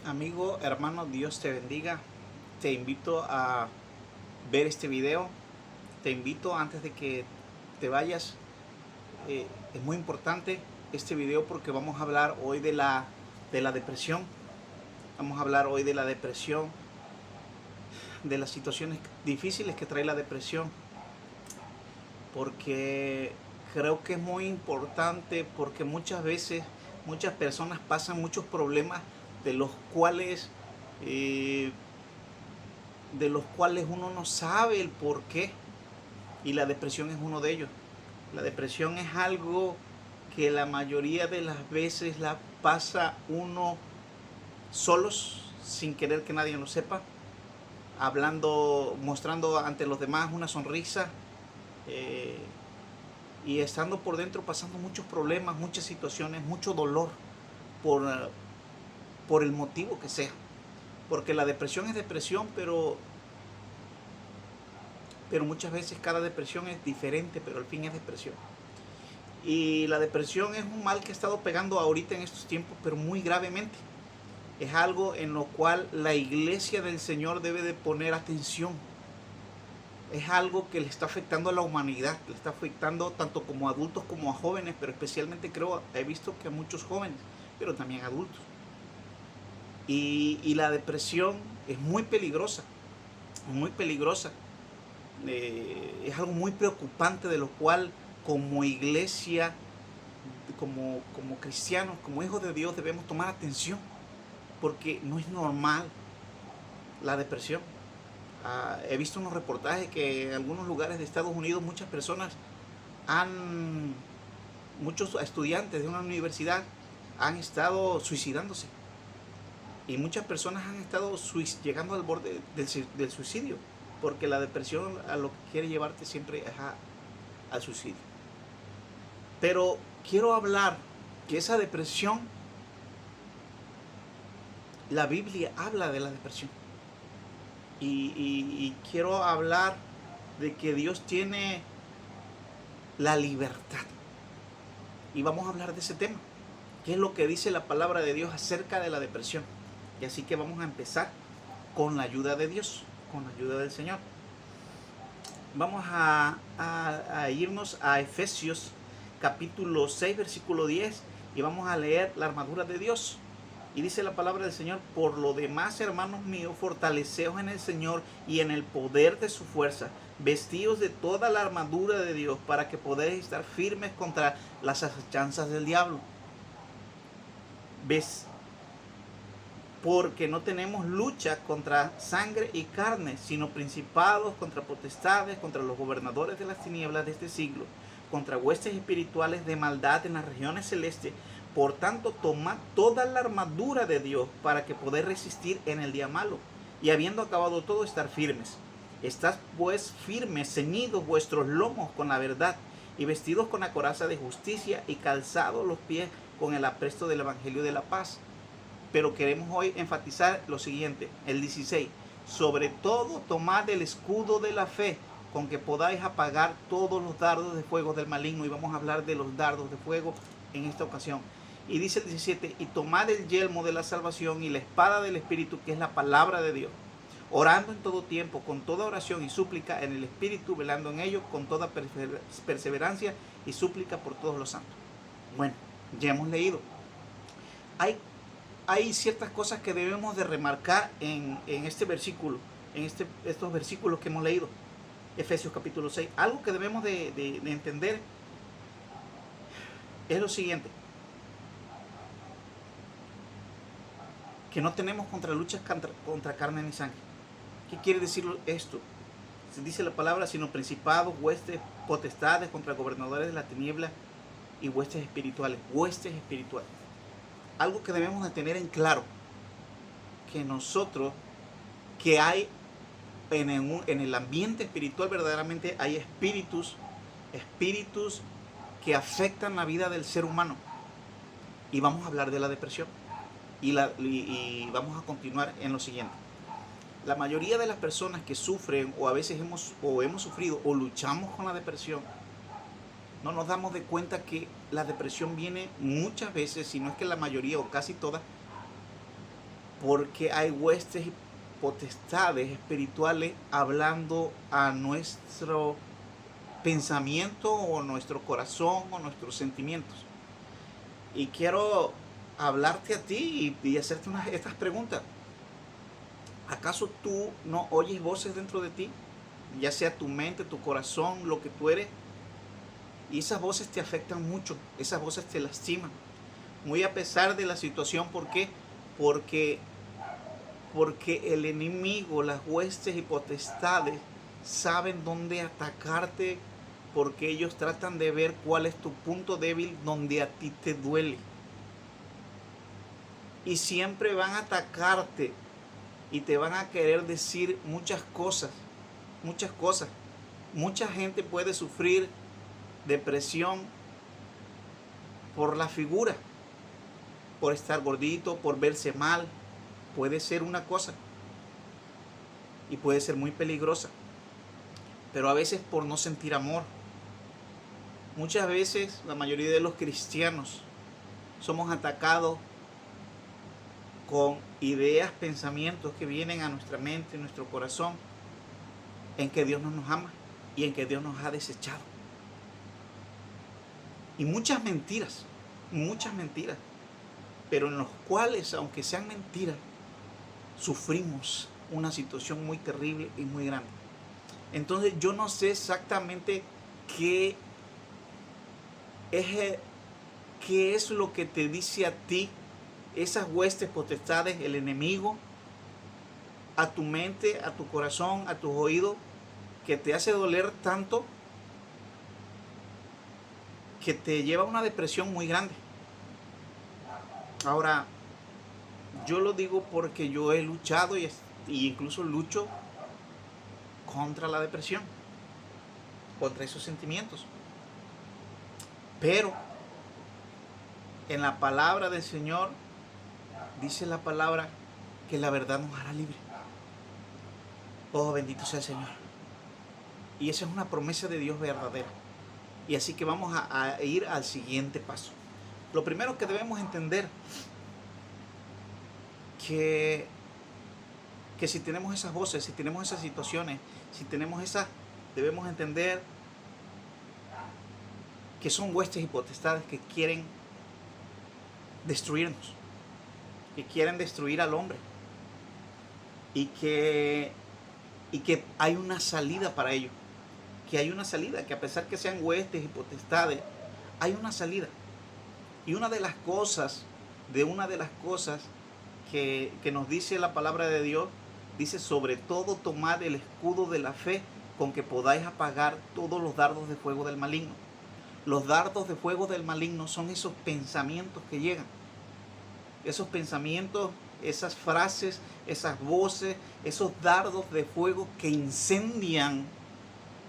Amigo, hermano, Dios te bendiga. Te invito a ver este video. Te invito antes de que te vayas. Es muy importante este video porque vamos a hablar hoy de la depresión. Vamos a hablar hoy de la depresión, de las situaciones difíciles que trae la depresión. Porque creo que es muy importante porque muchas veces muchas personas pasan muchos problemas de los cuales eh, uno no sabe el por qué, y la depresión es uno de ellos. La depresión es algo que la mayoría de las veces la pasa uno solos, sin querer que nadie lo sepa, hablando, mostrando ante los demás una sonrisa, eh, y estando por dentro pasando muchos problemas, muchas situaciones, mucho dolor por, por el motivo que sea. Porque la depresión es depresión, pero muchas veces cada depresión es diferente, pero al fin es depresión. Y la depresión es un mal que ha estado pegando ahorita en estos tiempos, pero muy gravemente. Es algo en lo cual la iglesia del Señor debe de poner atención. Es algo que le está afectando a la humanidad, le está afectando tanto como a adultos como a jóvenes, pero especialmente he visto que a muchos jóvenes, pero también a adultos. Y la depresión es muy peligrosa, muy peligrosa. Es algo muy preocupante de lo cual como iglesia, como cristianos, como hijos de Dios debemos tomar atención, porque no es normal la depresión. He visto unos reportajes que en algunos lugares de Estados Unidos muchos estudiantes de una universidad han estado suicidándose, y muchas personas han estado llegando al borde del suicidio, porque la depresión a lo que quiere llevarte siempre es al suicidio. Pero quiero hablar que esa depresión, la Biblia habla de la depresión. Y quiero hablar de que Dios tiene la libertad. Y vamos a hablar de ese tema. ¿Qué es lo que dice la palabra de Dios acerca de la depresión? Y así que vamos a empezar con la ayuda de Dios, con la ayuda del Señor. Vamos a irnos a Efesios capítulo 6, versículo 10, y vamos a leer la armadura de Dios. Y dice la palabra del Señor: por lo demás, hermanos míos, fortaleceos en el Señor y en el poder de su fuerza. Vestíos de toda la armadura de Dios para que podáis estar firmes contra las acechanzas del diablo. ¿Ves? Porque no tenemos lucha contra sangre y carne, sino principados, contra potestades, contra los gobernadores de las tinieblas de este siglo, contra huestes espirituales de maldad en las regiones celestes. Por tanto, tomad toda la armadura de Dios para que podáis resistir en el día malo, y habiendo acabado todo, estar firmes. Estad pues firmes, ceñidos vuestros lomos con la verdad, y vestidos con la coraza de justicia, y calzados los pies con el apresto del evangelio de la paz. Pero queremos hoy enfatizar lo siguiente, el 16. Sobre todo, tomad el escudo de la fe, con que podáis apagar todos los dardos de fuego del maligno. Y vamos a hablar de los dardos de fuego en esta ocasión. Y dice el 17, y tomad el yelmo de la salvación y la espada del Espíritu, que es la palabra de Dios, orando en todo tiempo, con toda oración y súplica en el Espíritu, velando en ello con toda perseverancia y súplica por todos los santos. Bueno, ya hemos leído. Hay ciertas cosas que debemos de remarcar en este versículo, en estos versículos que hemos leído. Efesios capítulo 6. Algo que debemos de entender es lo siguiente: que no tenemos luchas contra carne ni sangre. ¿Qué quiere decir esto? Se dice la palabra, sino principados, huestes, potestades, contra gobernadores de la tiniebla y huestes espirituales. Huestes espirituales. Algo que debemos de tener en claro, que hay en el ambiente espiritual, verdaderamente hay espíritus que afectan la vida del ser humano. Y vamos a hablar de la depresión. Y vamos a continuar en lo siguiente. La mayoría de las personas que sufren, o a veces hemos sufrido o luchamos con la depresión, no nos damos de cuenta que la depresión viene muchas veces, si no es que la mayoría o casi todas, porque hay huestes y potestades espirituales hablando a nuestro pensamiento o nuestro corazón o nuestros sentimientos. Y quiero hablarte a ti y hacerte estas preguntas. ¿Acaso tú no oyes voces dentro de ti? Ya sea tu mente, tu corazón, lo que tú eres. Y esas voces te afectan mucho, esas voces te lastiman. Muy a pesar de la situación, ¿por qué? Porque el enemigo, las huestes y potestades saben dónde atacarte, porque ellos tratan de ver cuál es tu punto débil donde a ti te duele. Y siempre van a atacarte y te van a querer decir muchas cosas, muchas cosas. Mucha gente puede sufrir depresión por la figura, por estar gordito, por verse mal. Puede ser una cosa y puede ser muy peligrosa, pero a veces por no sentir amor. Muchas veces la mayoría de los cristianos somos atacados con ideas, pensamientos que vienen a nuestra mente, a nuestro corazón, en que Dios no nos ama y en que Dios nos ha desechado. Y muchas mentiras, pero en los cuales, aunque sean mentiras, sufrimos una situación muy terrible y muy grande. Entonces yo no sé exactamente qué es lo que te dice a ti esas huestes potestades, el enemigo, a tu mente, a tu corazón, a tus oídos, que te hace doler tanto que te lleva a una depresión muy grande. Ahora, yo lo digo porque yo he luchado y incluso lucho contra la depresión, contra esos sentimientos. Pero en la palabra del Señor dice la palabra que la verdad nos hará libre. Oh, bendito sea el Señor. Y esa es una promesa de Dios verdadera. Y así que vamos a ir al siguiente paso. Lo primero que debemos entender que si tenemos esas voces, si tenemos esas situaciones, debemos entender que son huestes y potestades que quieren destruirnos, que quieren destruir al hombre, y que hay una salida para ello, que hay una salida, que a pesar que sean huestes y potestades, hay una salida. Y una de las cosas que nos dice la palabra de Dios, dice: sobre todo tomad el escudo de la fe, con que podáis apagar todos los dardos de fuego del maligno. Los dardos de fuego del maligno son esos pensamientos que llegan, esos pensamientos, esas frases, esas voces, esos dardos de fuego que incendian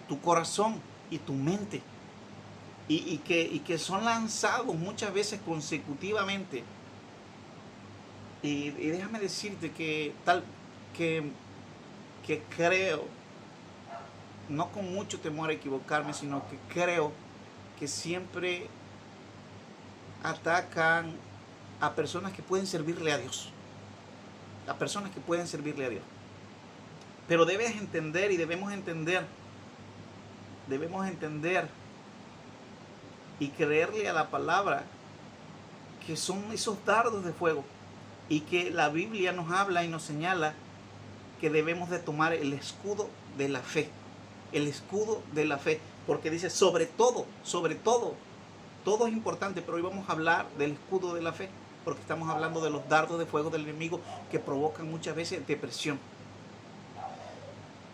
tu corazón y tu mente, y que son lanzados muchas veces consecutivamente. Y déjame decirte que creo, no con mucho temor a equivocarme, sino que creo que siempre atacan a personas que pueden servirle a Dios. A personas que pueden servirle a Dios. Pero debemos entender y creerle a la palabra que son esos dardos de fuego, y que la Biblia nos habla y nos señala que debemos de tomar el escudo de la fe. El escudo de la fe, porque dice sobre todo, todo es importante, pero hoy vamos a hablar del escudo de la fe, porque estamos hablando de los dardos de fuego del enemigo que provocan muchas veces depresión.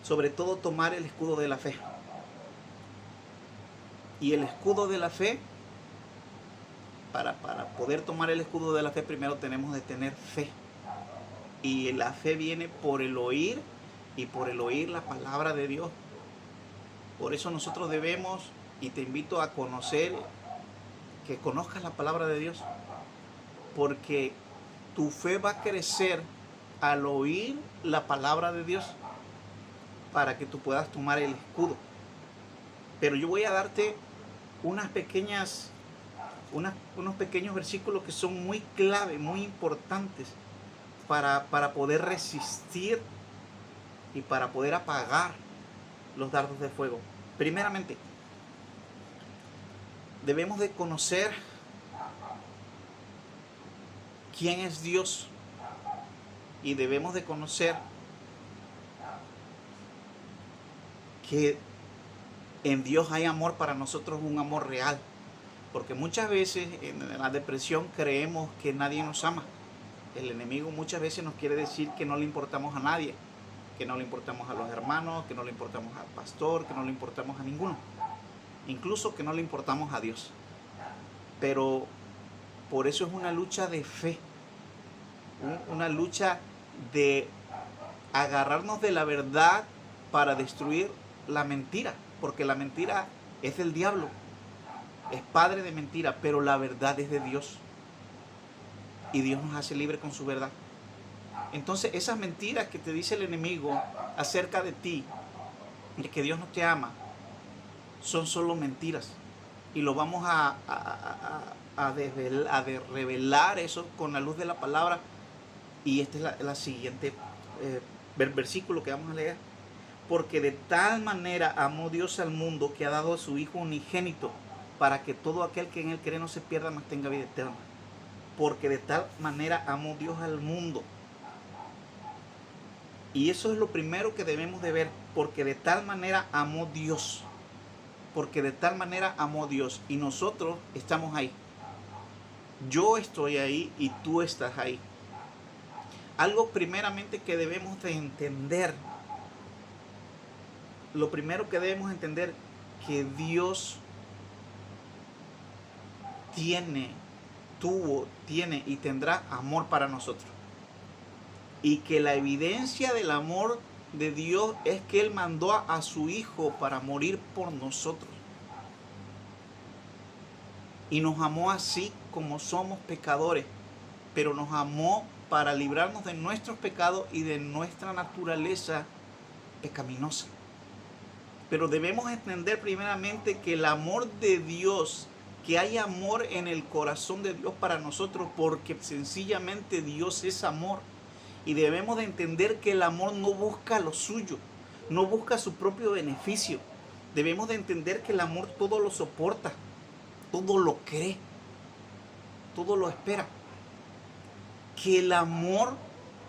Sobre todo tomar el escudo de la fe. Y el escudo de la fe, para poder tomar el escudo de la fe, primero tenemos de tener fe. Y la fe viene por el oír, y por el oír la palabra de Dios. Por eso nosotros debemos, y te invito a conocer, que conozcas la palabra de Dios, porque tu fe va a crecer al oír la palabra de Dios, para que tú puedas tomar el escudo. Pero yo voy a darte unos pequeños versículos que son muy clave, muy importantes, para poder resistir y para poder apagar los dardos de fuego. Primeramente, debemos de conocer quién es Dios y debemos de conocer que en Dios hay amor para nosotros, un amor real. Porque muchas veces en la depresión creemos que nadie nos ama. El enemigo muchas veces nos quiere decir que no le importamos a nadie, que no le importamos a los hermanos, que no le importamos al pastor, que no le importamos a ninguno, incluso que no le importamos a Dios. Pero por eso es una lucha de fe, una lucha de agarrarnos de la verdad para destruir la mentira, porque la mentira es del diablo, es padre de mentira, pero la verdad es de Dios. Y Dios nos hace libre con su verdad. Entonces esas mentiras que te dice el enemigo acerca de ti, de que Dios no te ama, son solo mentiras. Y lo vamos a revelar eso con la luz de la palabra. Y este es la siguiente versículo que vamos a leer. Porque de tal manera amó Dios al mundo que ha dado a su Hijo unigénito, para que todo aquel que en él cree no se pierda, mas tenga vida eterna. Porque de tal manera amó Dios al mundo. Y eso es lo primero que debemos de ver. Porque de tal manera amó Dios. Porque de tal manera amó Dios. Y nosotros estamos ahí. Yo estoy ahí y tú estás ahí. Algo primeramente que debemos de entender. Lo primero que debemos entender, que Dios tuvo, tiene y tendrá amor para nosotros. Y que la evidencia del amor de Dios es que Él mandó a su Hijo para morir por nosotros. Y nos amó así como somos pecadores, pero nos amó para librarnos de nuestros pecados y de nuestra naturaleza pecaminosa. Pero debemos entender primeramente que el amor de Dios, que hay amor en el corazón de Dios para nosotros, porque sencillamente Dios es amor. Y debemos de entender que el amor no busca lo suyo, no busca su propio beneficio. Debemos de entender que el amor todo lo soporta, todo lo cree, todo lo espera. Que el amor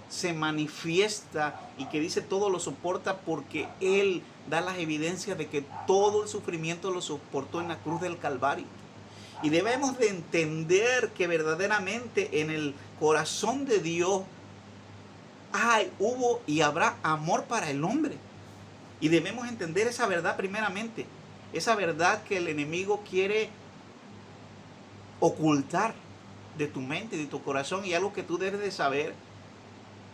se manifiesta y que dice todo lo soporta porque Él da las evidencias de que todo el sufrimiento lo soportó en la cruz del Calvario. Y debemos de entender que verdaderamente en el corazón de Dios hubo y habrá amor para el hombre. Y debemos entender esa verdad primeramente. Esa verdad que el enemigo quiere ocultar de tu mente, de tu corazón. Y algo que tú debes de saber,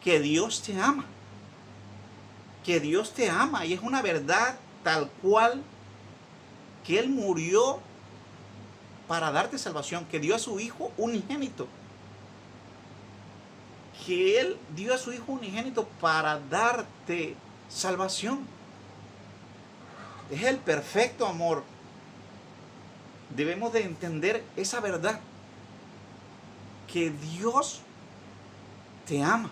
que Dios te ama. Que Dios te ama. Y es una verdad tal cual, que Él murió para darte salvación. Que dio a su Hijo unigénito. Que Él dio a su Hijo unigénito para darte salvación. Es el perfecto amor. Debemos de entender esa verdad. Que Dios te ama.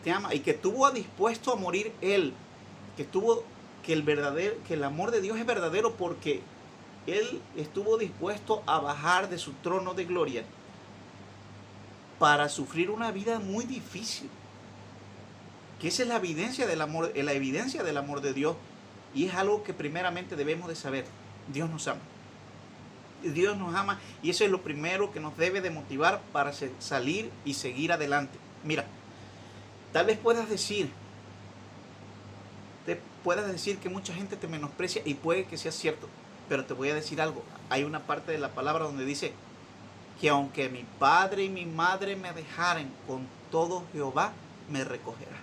Te ama. Y que estuvo dispuesto a morir Él. Que el amor de Dios es verdadero porque Él estuvo dispuesto a bajar de su trono de gloria para sufrir una vida muy difícil. Que esa es la evidencia del amor de Dios. Y es algo que primeramente debemos de saber. Dios nos ama. Dios nos ama y eso es lo primero que nos debe de motivar para salir y seguir adelante. Mira, tal vez puedas decir que mucha gente te menosprecia y puede que sea cierto, pero te voy a decir algo. Hay una parte de la palabra donde dice que aunque mi padre y mi madre me dejaren, con todo Jehová me recogerá.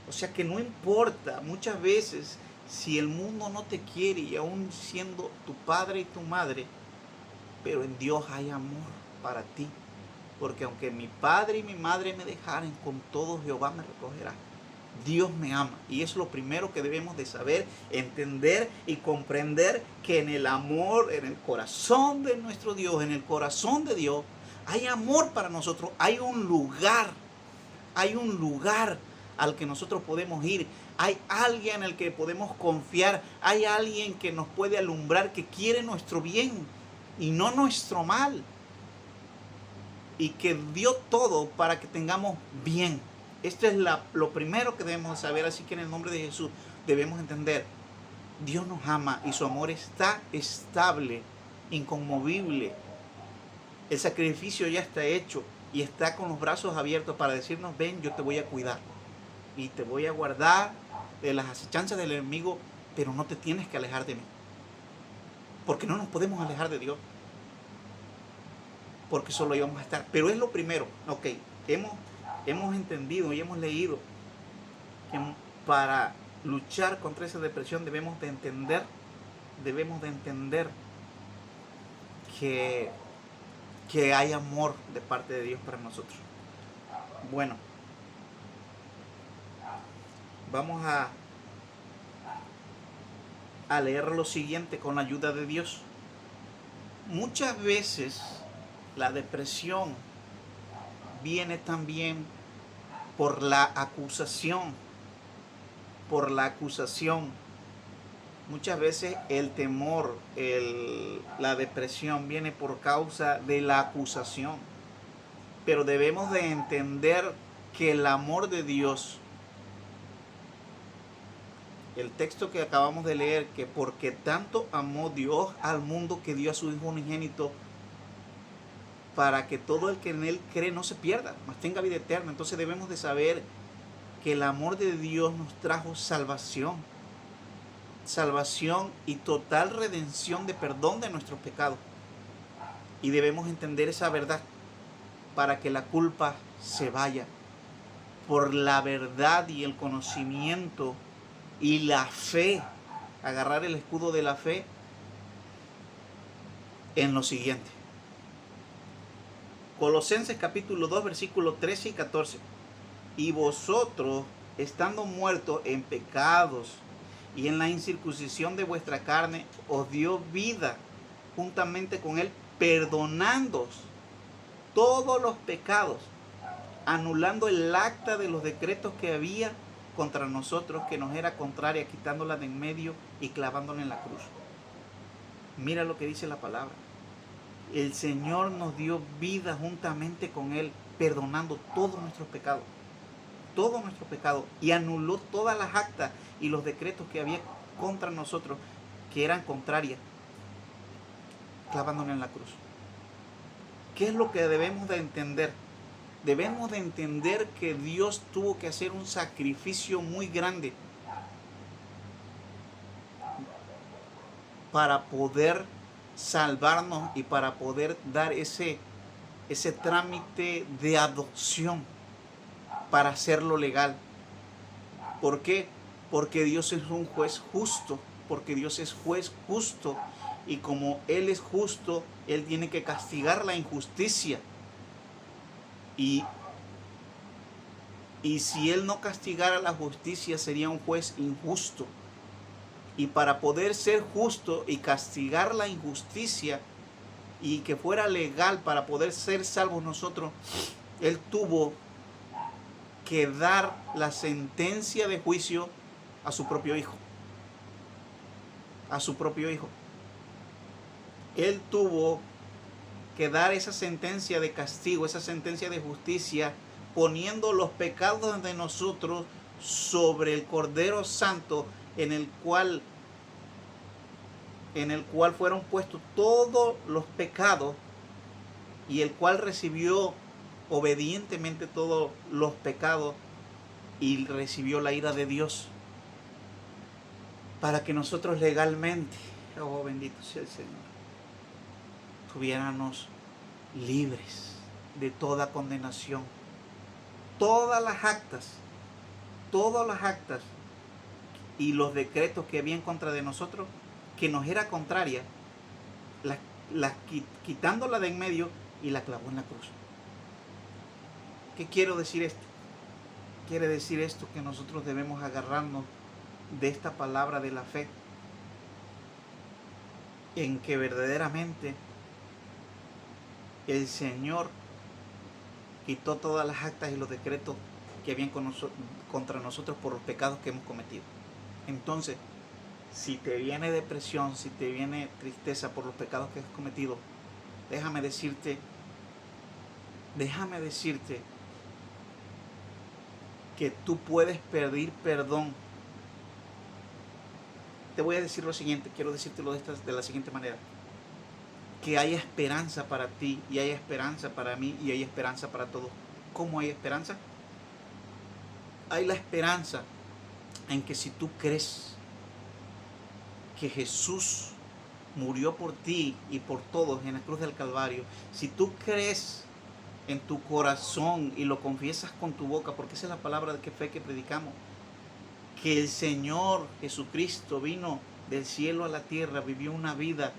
O sea que no importa muchas veces si el mundo no te quiere y aún siendo tu padre y tu madre, pero en Dios hay amor para ti. Porque aunque mi padre y mi madre me dejaren, con todo Jehová me recogerá. Dios me ama. Y es lo primero que debemos de saber, entender y comprender, que en el amor, en el corazón de nuestro Dios, en el corazón de Dios, Hay amor para nosotros, hay un lugar al que nosotros podemos ir. Hay alguien en el que podemos confiar, hay alguien que nos puede alumbrar, que quiere nuestro bien y no nuestro mal. Y que dio todo para que tengamos bien. Esto es lo primero que debemos saber, así que en el nombre de Jesús debemos entender. Dios nos ama y su amor está estable, inconmovible. El sacrificio ya está hecho y está con los brazos abiertos para decirnos, ven, yo te voy a cuidar y te voy a guardar de las acechanzas del enemigo, pero no te tienes que alejar de mí. Porque no nos podemos alejar de Dios. Porque solo íbamos a estar. Pero es lo primero. Ok, hemos entendido y hemos leído que para luchar contra esa depresión debemos de entender que hay amor de parte de Dios para nosotros. Bueno, vamos a leer lo siguiente con la ayuda de Dios. Muchas veces la depresión viene también por la acusación. Muchas veces el temor, la depresión viene por causa de la acusación. Pero debemos de entender que el amor de Dios, el texto que acabamos de leer, que porque tanto amó Dios al mundo que dio a su Hijo unigénito, para que todo el que en Él cree no se pierda, mas tenga vida eterna. Entonces debemos de saber que el amor de Dios nos trajo salvación y total redención de perdón de nuestros pecados. Y debemos entender esa verdad para que la culpa se vaya. Por la verdad y el conocimiento y la fe, agarrar el escudo de la fe en lo siguiente. Colosenses capítulo 2, versículos 13 y 14. Y vosotros, estando muertos en pecados y en la incircuncisión de vuestra carne, os dio vida juntamente con Él, perdonándoos todos los pecados, anulando el acta de los decretos que había contra nosotros, que nos era contraria, quitándola de en medio y clavándola en la cruz. Mira lo que dice la palabra. El Señor nos dio vida juntamente con Él, perdonando todos nuestros pecados, y anuló todas las actas y los decretos que había contra nosotros, que eran contrarias, clavándola en la cruz. ¿Qué es lo que debemos de entender? Debemos de entender que Dios tuvo que hacer un sacrificio muy grande para poder salvarnos y para poder dar ese trámite de adopción, para hacerlo legal. ¿Por qué? Porque Dios es un juez justo, y como Él es justo, Él tiene que castigar la injusticia. Y si Él no castigara la justicia, sería un juez injusto. Y para poder ser justo y castigar la injusticia y que fuera legal, para poder ser salvos nosotros, Él tuvo que dar la sentencia de juicio a su propio Hijo. Él tuvo que dar esa sentencia de castigo, esa sentencia de justicia, poniendo los pecados de nosotros sobre el Cordero Santo, en el cual fueron puestos todos los pecados, y el cual recibió obedientemente todos los pecados y recibió la ira de Dios, para que nosotros legalmente, oh bendito sea el Señor, estuviéramos libres de toda condenación. Todas las actas y los decretos que había en contra de nosotros, que nos era contraria, quitándola de en medio, y la clavó en la cruz. ¿Qué quiero decir esto? Quiere decir esto que nosotros debemos agarrarnos de esta palabra de la fe, en que verdaderamente el Señor quitó todas las actas y los decretos que habían contra nosotros por los pecados que hemos cometido. Entonces, si te viene depresión, si te viene tristeza por los pecados que has cometido, déjame decirte que tú puedes pedir perdón. Te voy a decir lo siguiente, quiero decírtelo de la siguiente manera: que hay esperanza para ti, y hay esperanza para mí, y hay esperanza para todos. ¿Cómo hay esperanza? Hay la esperanza en que si tú crees que Jesús murió por ti y por todos en la cruz del Calvario, si tú crees en tu corazón y lo confiesas con tu boca, porque esa es la palabra de fe que predicamos, que el Señor Jesucristo vino del cielo a la tierra, vivió una vida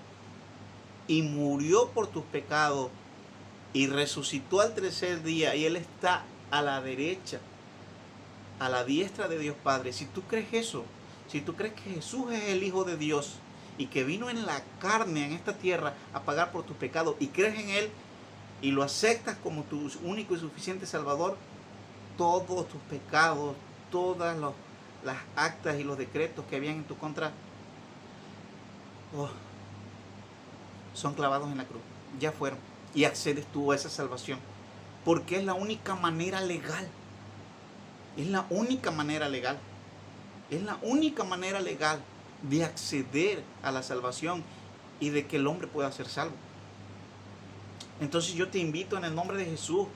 y murió por tus pecados y resucitó al tercer día, y Él está a la derecha, a la diestra de Dios Padre. Si tú crees eso, si tú crees que Jesús es el Hijo de Dios y que vino en la carne en esta tierra a pagar por tus pecados, y crees en Él y lo aceptas como tu único y suficiente Salvador, todos tus pecados, todas las actas y los decretos que habían en tu contra, son clavados en la cruz, ya fueron, y accedes tú a esa salvación, porque es la única manera legal, es la única manera legal, es la única manera legal de acceder a la salvación y de que el hombre pueda ser salvo. Entonces yo te invito en el nombre de Jesús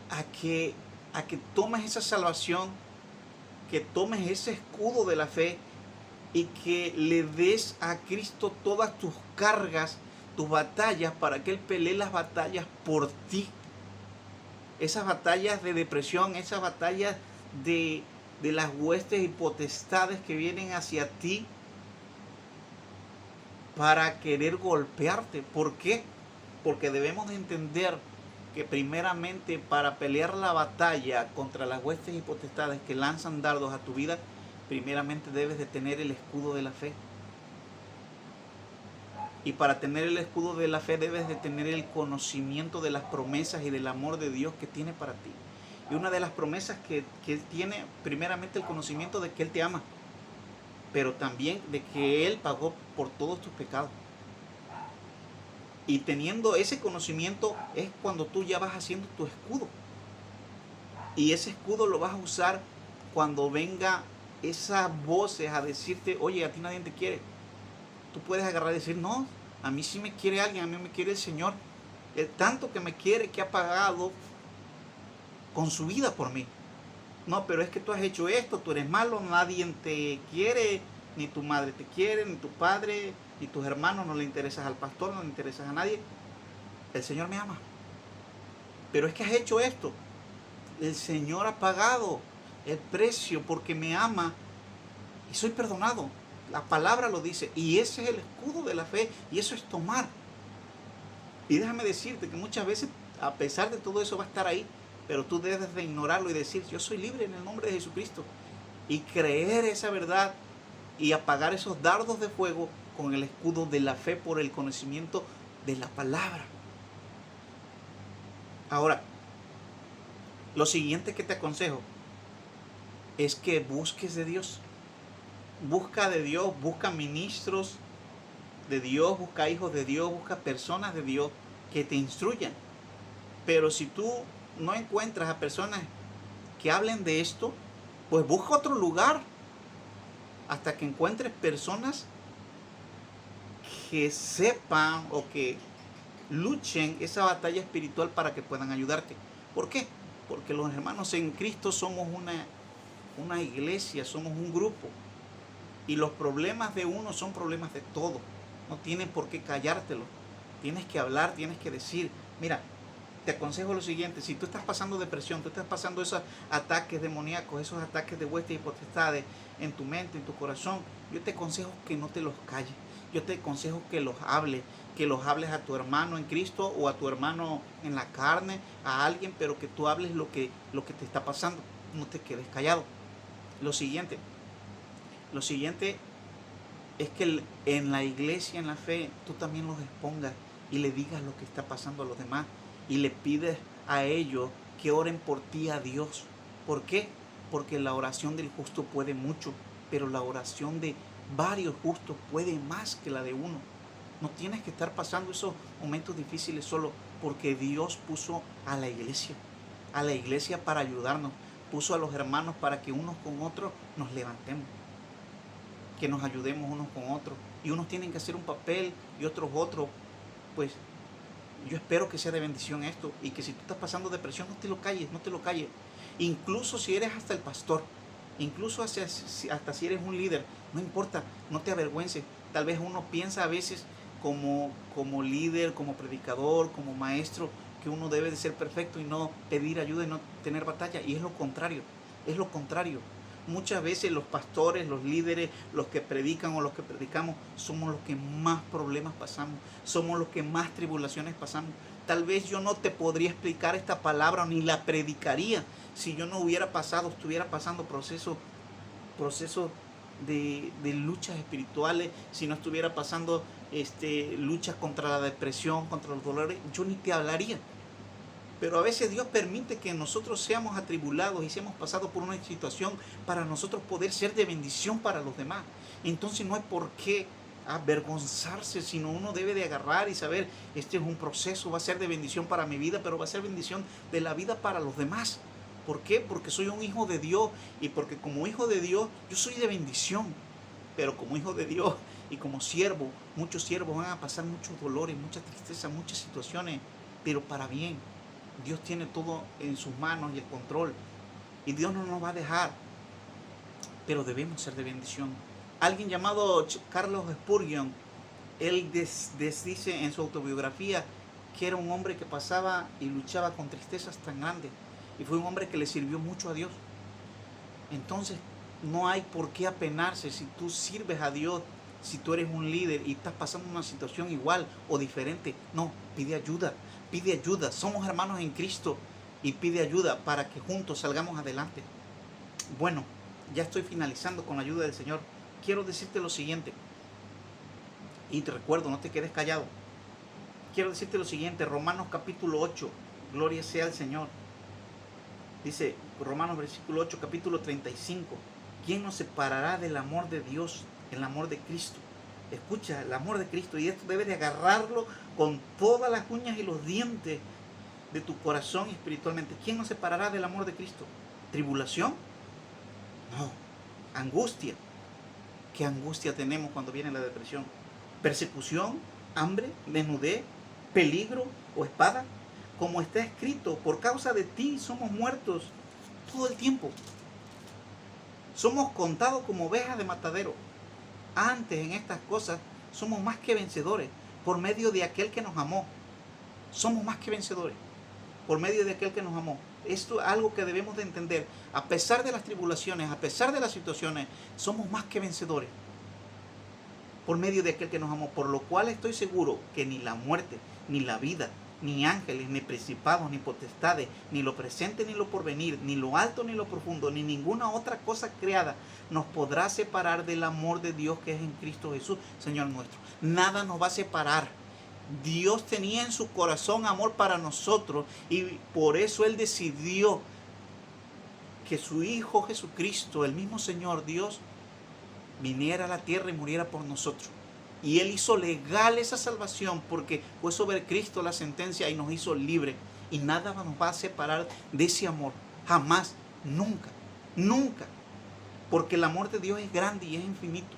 a que tomes esa salvación, que tomes ese escudo de la fe y que le des a Cristo todas tus cargas, tus batallas, para que Él pelee las batallas por ti. Esas batallas de depresión, esas batallas de las huestes y potestades que vienen hacia ti para querer golpearte. ¿Por qué? Porque debemos de entender que primeramente, para pelear la batalla contra las huestes y potestades que lanzan dardos a tu vida, primeramente debes de tener el escudo de la fe. Y para tener el escudo de la fe debes de tener el conocimiento de las promesas y del amor de Dios que tiene para ti. Y una de las promesas que Él tiene, primeramente el conocimiento de que Él te ama, pero también de que Él pagó por todos tus pecados. Y teniendo ese conocimiento es cuando tú ya vas haciendo tu escudo. Y ese escudo lo vas a usar cuando venga esas voces a decirte: oye, a ti nadie te quiere. Tú puedes agarrar y decir: no, a mí sí me quiere alguien, a mí me quiere el Señor. El tanto que me quiere, que ha pagado con su vida por mí. No, pero es que tú has hecho esto, tú eres malo, nadie te quiere, ni tu madre te quiere, ni tu padre, ni tus hermanos, no le interesas al pastor, no le interesas a nadie. El Señor me ama. Pero es que has hecho esto. El Señor ha pagado el precio porque me ama y soy perdonado. La palabra lo dice, y ese es el escudo de la fe, y eso es tomar. Y déjame decirte que muchas veces, a pesar de todo eso, va a estar ahí, pero tú debes de ignorarlo y decir: yo soy libre en el nombre de Jesucristo, y creer esa verdad y apagar esos dardos de fuego con el escudo de la fe por el conocimiento de la palabra. Ahora, lo siguiente que te aconsejo es que busques de Dios. Busca de Dios, busca ministros de Dios, busca hijos de Dios, busca personas de Dios que te instruyan. Pero si tú no encuentras a personas que hablen de esto, pues busca otro lugar hasta que encuentres personas que sepan o que luchen esa batalla espiritual para que puedan ayudarte. ¿Por qué? Porque los hermanos en Cristo somos una iglesia, somos un grupo. Y los problemas de uno son problemas de todos. No tienes por qué callártelo. Tienes que hablar, tienes que decir: mira, te aconsejo lo siguiente: si tú estás pasando depresión, tú estás pasando esos ataques demoníacos, esos ataques de huestes y potestades en tu mente, en tu corazón, yo te aconsejo que no te los calles. Yo te aconsejo que los hables a tu hermano en Cristo o a tu hermano en la carne, a alguien, pero que tú hables lo que te está pasando. No te quedes callado. Lo siguiente es que en la iglesia, en la fe, tú también los expongas y le digas lo que está pasando a los demás y le pides a ellos que oren por ti a Dios. ¿Por qué? Porque la oración del justo puede mucho, pero la oración de varios justos puede más que la de uno. No tienes que estar pasando esos momentos difíciles solo, porque Dios puso a la iglesia para ayudarnos, puso a los hermanos para que unos con otros nos levantemos, que nos ayudemos unos con otros, y unos tienen que hacer un papel y otros otro. Pues yo espero que sea de bendición esto, y que si tú estás pasando depresión, no te lo calles. Incluso si eres hasta el pastor, incluso hasta si eres un líder, no importa, no te avergüences. Tal vez uno piensa a veces como líder, como predicador, como maestro, que uno debe de ser perfecto y no pedir ayuda y no tener batalla, y es lo contrario. Muchas veces los pastores, los líderes, los que predican o los que predicamos, somos los que más problemas pasamos, somos los que más tribulaciones pasamos. Tal vez yo no te podría explicar esta palabra ni la predicaría si yo no estuviera pasando procesos de luchas espirituales, si no estuviera pasando luchas contra la depresión, contra los dolores, yo ni te hablaría. Pero a veces Dios permite que nosotros seamos atribulados y seamos pasados por una situación para nosotros poder ser de bendición para los demás. Entonces no hay por qué avergonzarse, sino uno debe de agarrar y saber, este es un proceso, va a ser de bendición para mi vida, pero va a ser bendición de la vida para los demás. ¿Por qué? Porque soy un hijo de Dios, y porque como hijo de Dios yo soy de bendición. Pero como hijo de Dios y como siervo, muchos siervos van a pasar muchos dolores, muchas tristezas, muchas situaciones, pero para bien. Dios tiene todo en sus manos y el control, y Dios no nos va a dejar, pero debemos ser de bendición. Alguien llamado Carlos Spurgeon, él dice en su autobiografía que era un hombre que pasaba y luchaba con tristezas tan grandes, y fue un hombre que le sirvió mucho a Dios. Entonces no hay por qué apenarse si tú sirves a Dios, si tú eres un líder y estás pasando una situación igual o diferente. No, pide ayuda. Somos hermanos en Cristo, y pide ayuda para que juntos salgamos adelante. Bueno, ya estoy finalizando con la ayuda del Señor. Quiero decirte lo siguiente, y te recuerdo, no te quedes callado. Quiero decirte lo siguiente, Romanos capítulo 8, gloria sea al Señor. Dice Romanos versículo 8, capítulo 35. ¿Quién nos separará del amor de Dios, el amor de Cristo? Escucha, el amor de Cristo, y esto debes de agarrarlo con todas las uñas y los dientes de tu corazón espiritualmente. ¿Quién nos separará del amor de Cristo? ¿Tribulación? No. ¿Angustia? ¿Qué angustia tenemos cuando viene la depresión? ¿Persecución? ¿Hambre? ¿Desnudez? ¿Peligro o espada? Como está escrito, por causa de ti somos muertos todo el tiempo. Somos contados como ovejas de matadero. Antes, en estas cosas, somos más que vencedores por medio de aquel que nos amó. Somos más que vencedores por medio de aquel que nos amó. Esto es algo que debemos de entender. A pesar de las tribulaciones, a pesar de las situaciones, somos más que vencedores por medio de aquel que nos amó. Por lo cual estoy seguro que ni la muerte, ni la vida, ni ángeles, ni principados, ni potestades, ni lo presente, ni lo porvenir, ni lo alto, ni lo profundo, ni ninguna otra cosa creada nos podrá separar del amor de Dios que es en Cristo Jesús, Señor nuestro. Nada nos va a separar. Dios tenía en su corazón amor para nosotros, y por eso Él decidió que su Hijo Jesucristo, el mismo Señor Dios, viniera a la tierra y muriera por nosotros. Y Él hizo legal esa salvación, porque fue sobre Cristo la sentencia y nos hizo libres. Y nada nos va a separar de ese amor. Jamás, nunca, nunca. Porque el amor de Dios es grande y es infinito.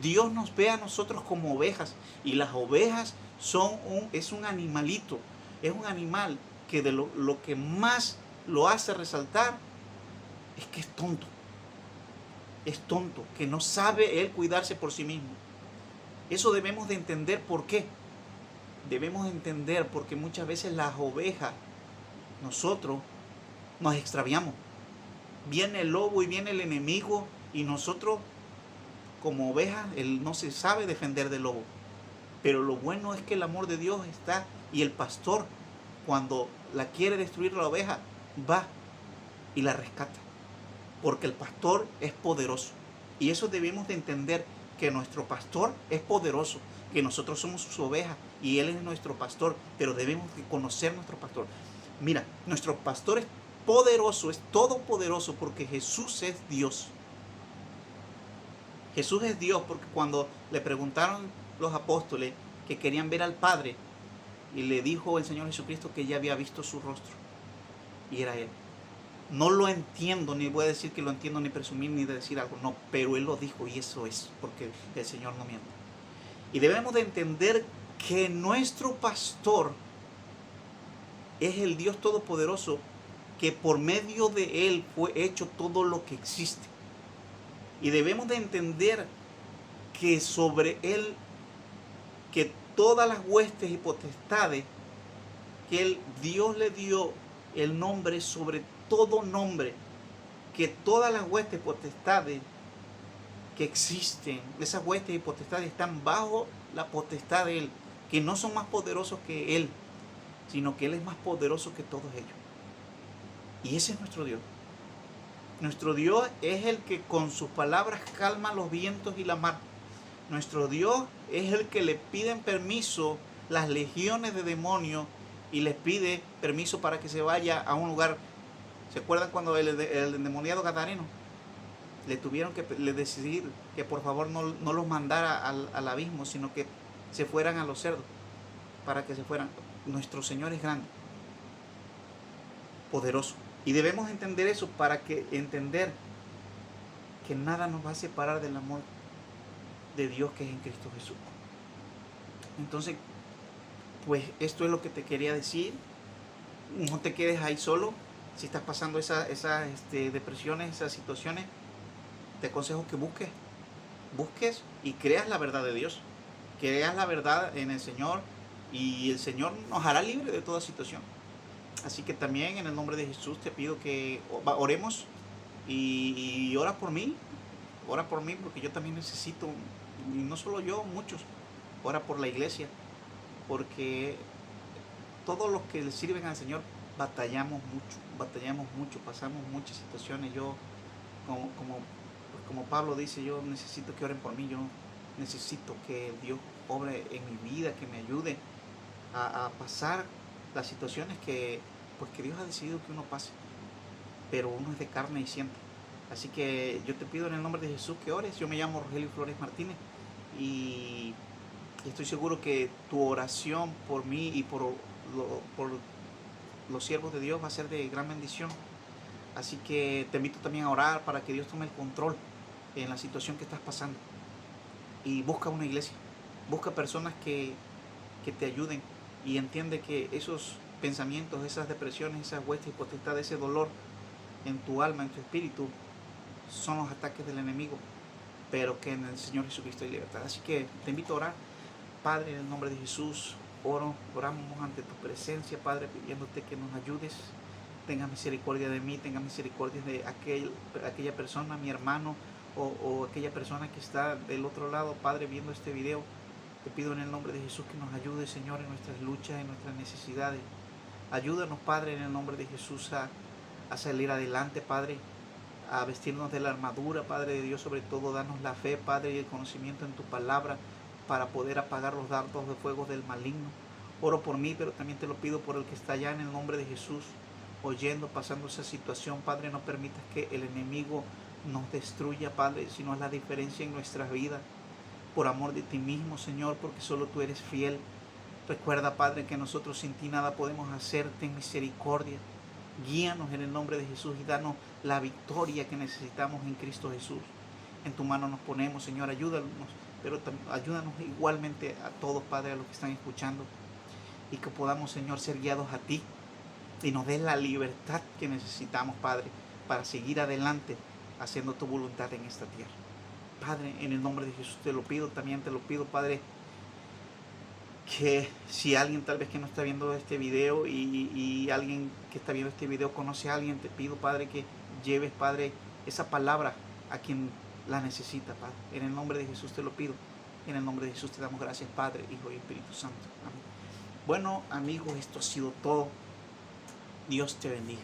Dios nos ve a nosotros como ovejas, y las ovejas es un animalito, es un animal que de lo que más lo hace resaltar es que es tonto, que no sabe él cuidarse por sí mismo. Eso debemos de entender. ¿Por qué? Debemos de entender porque muchas veces las ovejas, nosotros nos extraviamos. Viene el lobo y viene el enemigo, y nosotros como ovejas, él no se sabe defender del lobo. Pero lo bueno es que el amor de Dios está, y el pastor, cuando la quiere destruir la oveja, va y la rescata. Porque el pastor es poderoso. Y eso debemos de entender, que nuestro pastor es poderoso, que nosotros somos sus ovejas, y Él es nuestro pastor, pero debemos de conocer nuestro pastor. Mira, nuestro pastor es poderoso, es todopoderoso, porque Jesús es Dios. Jesús es Dios, porque cuando le preguntaron los apóstoles que querían ver al Padre, y le dijo el Señor Jesucristo que ya había visto su rostro, y era Él. No lo entiendo, ni voy a decir que lo entiendo, ni presumir, ni de decir algo, no, pero Él lo dijo, y eso es, porque el Señor no miente. Y debemos de entender que nuestro pastor es el Dios Todopoderoso, que por medio de Él fue hecho todo lo que existe. Y debemos de entender que sobre Él, que todas las huestes y potestades, que Dios le dio el nombre sobre todo nombre, que todas las huestes y potestades que existen, esas huestes y potestades están bajo la potestad de Él, que no son más poderosos que Él, sino que Él es más poderoso que todos ellos. Y ese es nuestro Dios. Nuestro Dios es el que con sus palabras calma los vientos y la mar. Nuestro Dios es el que le piden permiso las legiones de demonios y les pide permiso para que se vaya a un lugar. ¿Se acuerdan cuando el endemoniado gadareno le tuvieron que decidir que por favor no los mandara al abismo, sino que se fueran a los cerdos, para que se fueran? Nuestro Señor es grande, poderoso, y debemos entender eso para entender que nada nos va a separar del amor de Dios que es en Cristo Jesús. Entonces, pues esto es lo que te quería decir. No te quedes ahí solo. Si estás pasando esas depresiones, esas situaciones, te aconsejo que busques y creas la verdad de Dios. Creas la verdad en el Señor, y el Señor nos hará libre de toda situación. Así que también en el nombre de Jesús te pido que oremos y ora por mí. Ora por mí, porque yo también necesito, y no solo yo, muchos. Ora por la iglesia, porque todos los que le sirven al Señor batallamos mucho, pasamos muchas situaciones. Yo, como Pablo dice, yo necesito que oren por mí, yo necesito que Dios obre en mi vida, que me ayude a pasar las situaciones que Dios ha decidido que uno pase, pero uno es de carne y siente. Así que yo te pido en el nombre de Jesús que ores. Yo me llamo Rogelio Flores Martínez, y estoy seguro que tu oración por mí y por los siervos de Dios va a ser de gran bendición. Así que te invito también a orar para que Dios tome el control en la situación que estás pasando. Y busca una iglesia, busca personas que te ayuden, y entiende que esos pensamientos, esas depresiones, esas huestes y potestades, ese dolor en tu alma, en tu espíritu, son los ataques del enemigo, pero que en el Señor Jesucristo hay libertad. Así que te invito a orar. Padre, en el nombre de Jesús, oramos ante tu presencia, Padre, pidiéndote que nos ayudes. Tenga misericordia de mí, tenga misericordia de aquella persona, mi hermano, o aquella persona que está del otro lado, Padre, viendo este video. Te pido en el nombre de Jesús que nos ayudes, Señor, en nuestras luchas, en nuestras necesidades. Ayúdanos, Padre, en el nombre de Jesús a salir adelante, Padre, a vestirnos de la armadura, Padre de Dios, sobre todo danos la fe, Padre, y el conocimiento en tu palabra, para poder apagar los dardos de fuego del maligno. Oro por mí, pero también te lo pido por el que está allá, en el nombre de Jesús, oyendo, pasando esa situación. Padre, no permitas que el enemigo nos destruya, Padre, sino la diferencia en nuestras vidas. Por amor de ti mismo, Señor, porque solo tú eres fiel. Recuerda, Padre, que nosotros sin ti nada podemos hacer. Ten misericordia. Guíanos en el nombre de Jesús y danos la victoria que necesitamos en Cristo Jesús. En tu mano nos ponemos, Señor, ayúdanos, pero ayúdanos igualmente a todos, Padre, a los que están escuchando, y que podamos, Señor, ser guiados a ti, y nos des la libertad que necesitamos, Padre, para seguir adelante haciendo tu voluntad en esta tierra. Padre, en el nombre de Jesús te lo pido, también te lo pido, Padre, que si alguien tal vez que no está viendo este video, y alguien que está viendo este video conoce a alguien, te pido, Padre, que lleves, Padre, esa palabra a quien la necesita, Padre. En el nombre de Jesús te lo pido. En el nombre de Jesús te damos gracias, Padre, Hijo y Espíritu Santo. Amén. Bueno, amigos, esto ha sido todo. Dios te bendiga.